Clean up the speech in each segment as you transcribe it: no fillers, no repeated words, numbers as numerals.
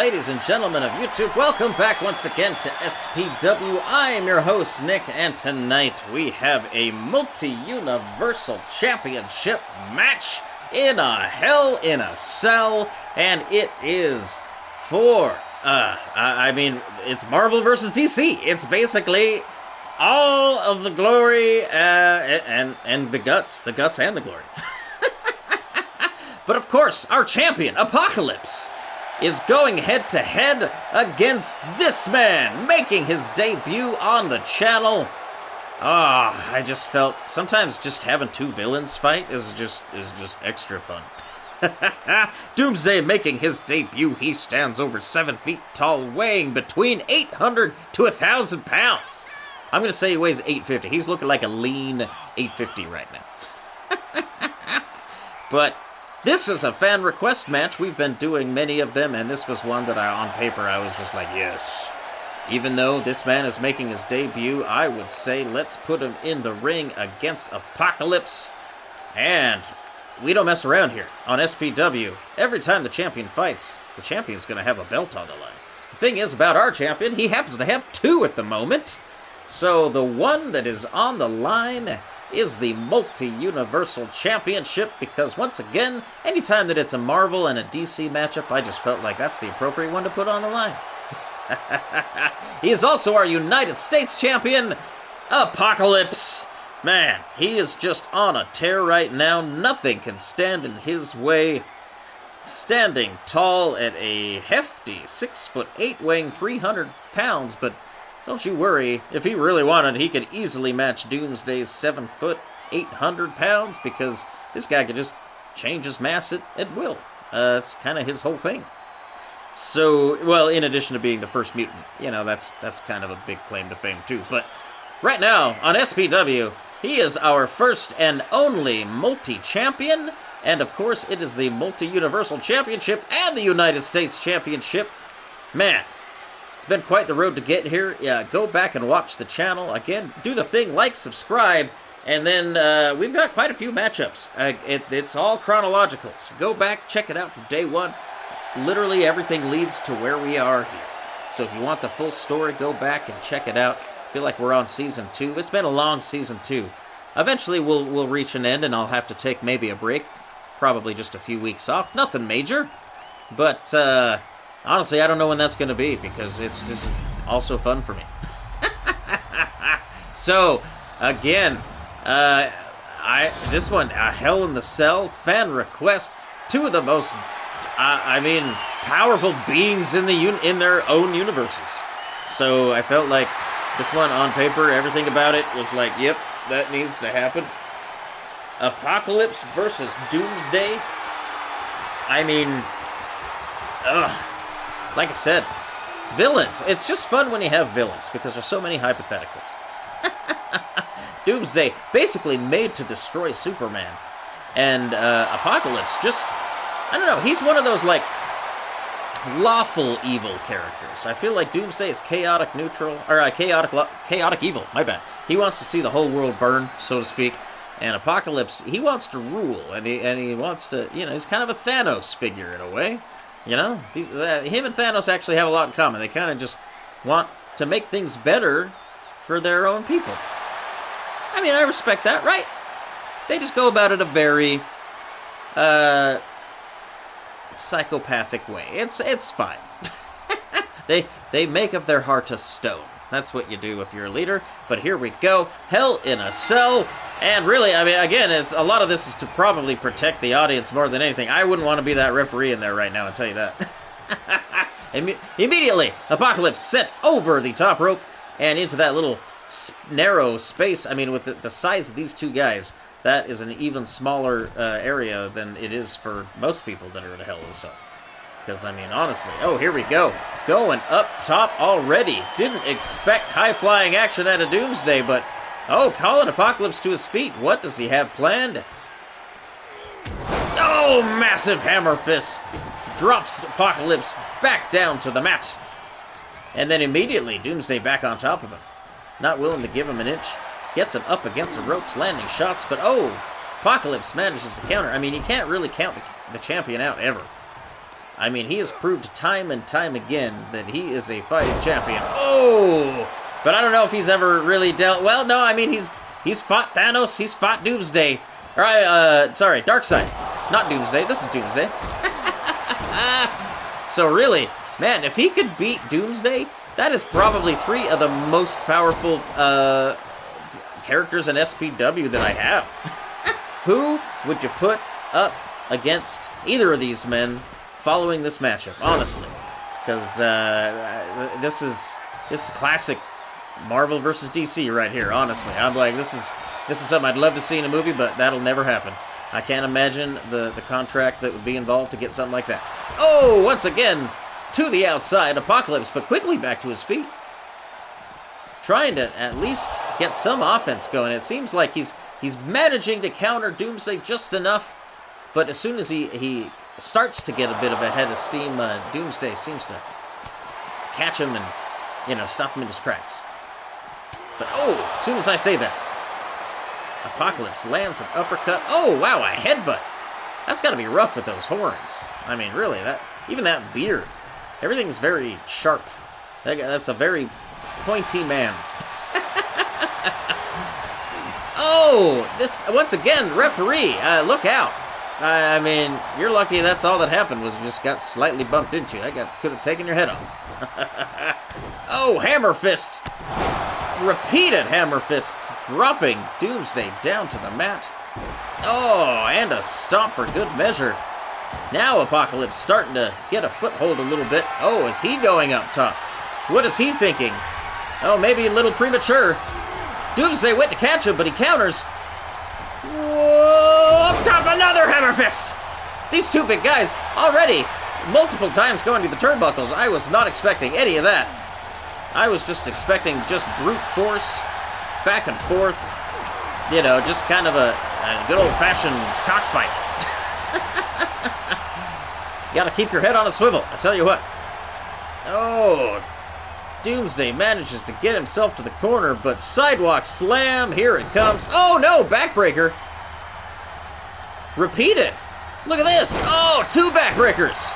Ladies and gentlemen of YouTube, welcome back once again to SPW. I am your host, Nick, and tonight we have a multi-universal championship match in a Hell in a Cell, and it is for, it's Marvel vs. DC. It's basically all of the glory and the guts and the glory. But of course, our champion, Apocalypse, is going head-to-head against this man, making his debut on the channel. I just felt sometimes just having two villains fight is just extra fun. Doomsday making his debut. He stands over 7 feet tall, weighing between 800 to 1,000 pounds. I'm going to say he weighs 850. He's looking like a lean 850 right now. But this is a fan request match. We've been doing many of them, and this was one that on paper, I was just like, yes. Even though this man is making his debut, I would say let's put him in the ring against Apocalypse. And we don't mess around here. On SPW, every time the champion fights, the champion's going to have a belt on the line. The thing is about our champion, he happens to have two at the moment. So the one that is on the line is the multi-universal championship, because once again, anytime that it's a Marvel and a DC matchup, I just felt like that's the appropriate one to put on the line. He is also our United States champion, Apocalypse. Man, he is just on a tear right now. Nothing can stand in his way. Standing tall at a hefty 6'8", weighing 300 pounds, but don't you worry, if he really wanted, he could easily match Doomsday's 7 foot, 800 pounds, because this guy could just change his mass at will. It's kind of his whole thing. So, well, in addition to being the first mutant, that's kind of a big claim to fame too. But right now, on SPW, he is our first and only multi-champion, and of course, it is the Multi-Universal Championship and the United States Championship. Man, it's been quite the road to get here. Yeah, go back and watch the channel. Again, do the thing, like, subscribe, and then we've got quite a few matchups. It's all chronological, so go back, check it out from day one. Literally everything leads to where we are here. So if you want the full story, go back and check it out. I feel like we're on Season 2. It's been a long Season 2. Eventually we'll reach an end, and I'll have to take maybe a break. Probably just a few weeks off. Nothing major. But honestly, I don't know when that's going to be, because this is also fun for me. So, again, this one, a Hell in the Cell, fan request, two of the most, powerful beings in their own universes. So I felt like this one, on paper, everything about it was like, yep, that needs to happen. Apocalypse versus Doomsday. Like I said, villains. It's just fun when you have villains, because there's so many hypotheticals. Doomsday, basically made to destroy Superman. And Apocalypse, just, I don't know, he's one of those, like, lawful evil characters. I feel like Doomsday is chaotic neutral, or chaotic evil, my bad. He wants to see the whole world burn, so to speak. And Apocalypse, he wants to rule, and he wants to, he's kind of a Thanos figure in a way. Him and Thanos actually have a lot in common. They kind of just want to make things better for their own people. I respect that, right? They just go about it a very psychopathic way. It's fine. They make of their heart a stone. That's what you do if you're a leader. But here we go. Hell in a Cell. And really, again, it's a lot of this is to probably protect the audience more than anything. I wouldn't want to be that referee in there right now, I'll tell you that. Immediately, Apocalypse sent over the top rope and into that little narrow space. With the size of these two guys, that is an even smaller area than it is for most people that are in a Hell in a Cell. Because, honestly, here we go. Going up top already. Didn't expect high-flying action out of Doomsday, but calling Apocalypse to his feet. What does he have planned? Oh, massive hammer fist. Drops Apocalypse back down to the mat. And then immediately, Doomsday back on top of him. Not willing to give him an inch. Gets him up against the ropes, landing shots, but Apocalypse manages to counter. He can't really count the champion out ever. I mean, he has proved time and time again that he is a fighting champion. Oh! But I don't know if he's ever really dealt... Well, no, I mean, he's fought Thanos, he's fought Doomsday. Sorry, Darkseid. Not Doomsday, this is Doomsday. So really, man, if he could beat Doomsday, that is probably 3 of the most powerful characters in SPW that I have. Who would you put up against either of these men following this matchup, honestly? Because this is classic Marvel versus DC right here, honestly. I'm like, this is something I'd love to see in a movie, but that'll never happen. I can't imagine the contract that would be involved to get something like that. Oh, once again, to the outside, Apocalypse, but quickly back to his feet. Trying to at least get some offense going. It seems like he's managing to counter Doomsday just enough, but as soon as he starts to get a bit of a head of steam, Doomsday seems to catch him and, you know, stop him in his tracks. But, oh, as soon as I say that, Apocalypse lands an uppercut. Oh, wow, a headbutt. That's got to be rough with those horns. I mean, really, even that beard. Everything's very sharp. That's a very pointy man. Oh, this, once again, referee, look out. I mean, you're lucky that's all that happened was you just got slightly bumped into. That could have taken your head off. Oh, hammer fists. Repeated hammer fists, dropping Doomsday down to the mat. Oh, and a stomp for good measure. Now Apocalypse starting to get a foothold a little bit. Oh, is he going up top? What is he thinking? Oh, maybe a little premature. Doomsday went to catch him, but he counters. Whoa, up top, another hammer fist. These two big guys already multiple times going to the turnbuckles. I was not expecting any of that. I was just expecting just brute force, back and forth. You know, just kind of a good old-fashioned cockfight. You gotta keep your head on a swivel, I tell you what. Oh, Doomsday manages to get himself to the corner, but sidewalk slam, here it comes. Oh no, backbreaker. Repeat it. Look at this. Oh, 2 backbreakers.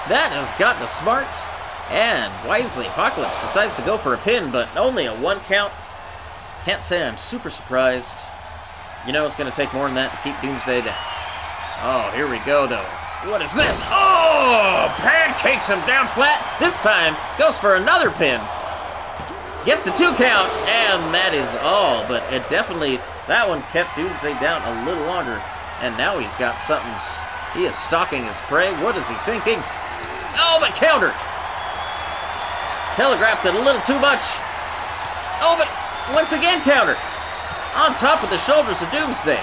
That has gotten smart. And wisely, Apocalypse decides to go for a pin, but only a 1 count. Can't say I'm super surprised. You know it's going to take more than that to keep Doomsday down. Oh, here we go, though. What is this? Oh! Pancakes him down flat. This time, goes for another pin. Gets a 2 count, and that is all. But it definitely, that one kept Doomsday down a little longer. And now he's got something. He is stalking his prey. What is he thinking? Oh, but countered. Telegraphed it a little too much. Oh, but once again countered. On top of the shoulders of Doomsday.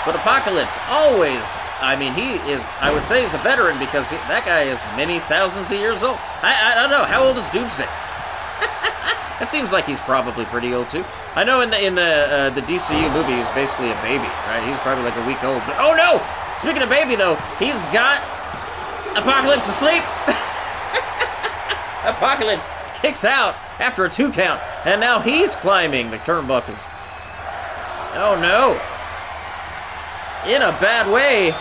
But Apocalypse always, I mean, he is, I would say he's a veteran because that guy is many thousands of years old. I don't know, how old is Doomsday? It seems like he's probably pretty old too. I know in the DCU movie he's basically a baby, right? He's probably like a week old. But, oh no! Speaking of baby though, he's got Apocalypse asleep. Apocalypse kicks out after a 2 count, and now he's climbing the turnbuckles. Oh no. In a bad way.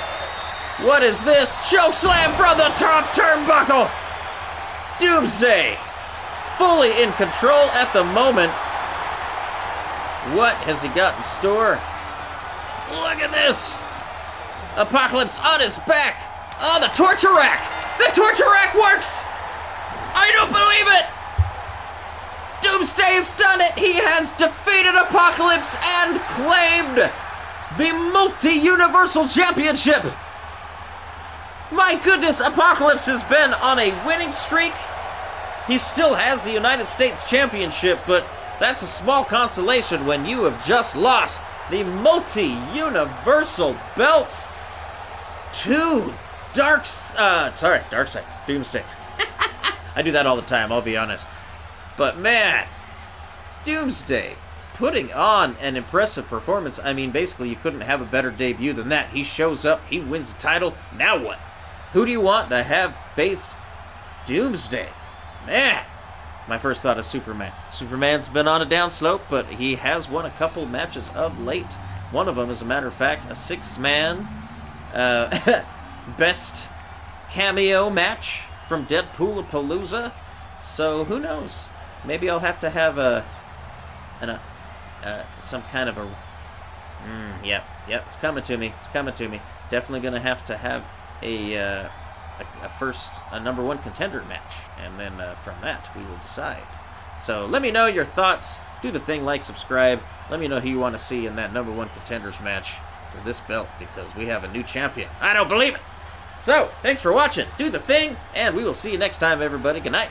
What is this? Chokeslam from the top turnbuckle. Doomsday fully in control at the moment. What has he got in store? Look at this. Apocalypse on his back. Oh, the torture rack. The torture rack works. I don't believe it! Doomsday has done it! He has defeated Apocalypse and claimed the multi-universal championship! My goodness, Apocalypse has been on a winning streak. He still has the United States Championship, but that's a small consolation when you have just lost the multi-universal belt to Darkseid, Doomsday. I do that all the time, I'll be honest. But man, Doomsday putting on an impressive performance. I mean, basically, you couldn't have a better debut than that. He shows up, he wins the title. Now what? Who do you want to have face Doomsday? Man, my first thought is Superman. Superman's been on a downslope, but he has won a couple matches of late. One of them, as a matter of fact, a 6-man best cameo match from Deadpool-a-Palooza. So who knows? Maybe I'll have to have some kind of a... Yep, it's coming to me. It's coming to me. Definitely going to have a number one contender match. And then from that, we will decide. So let me know your thoughts. Do the thing, like, subscribe. Let me know who you want to see in that number one contenders match for this belt, because we have a new champion. I don't believe it. So, thanks for watching. Do the thing, and we will see you next time, everybody. Good night.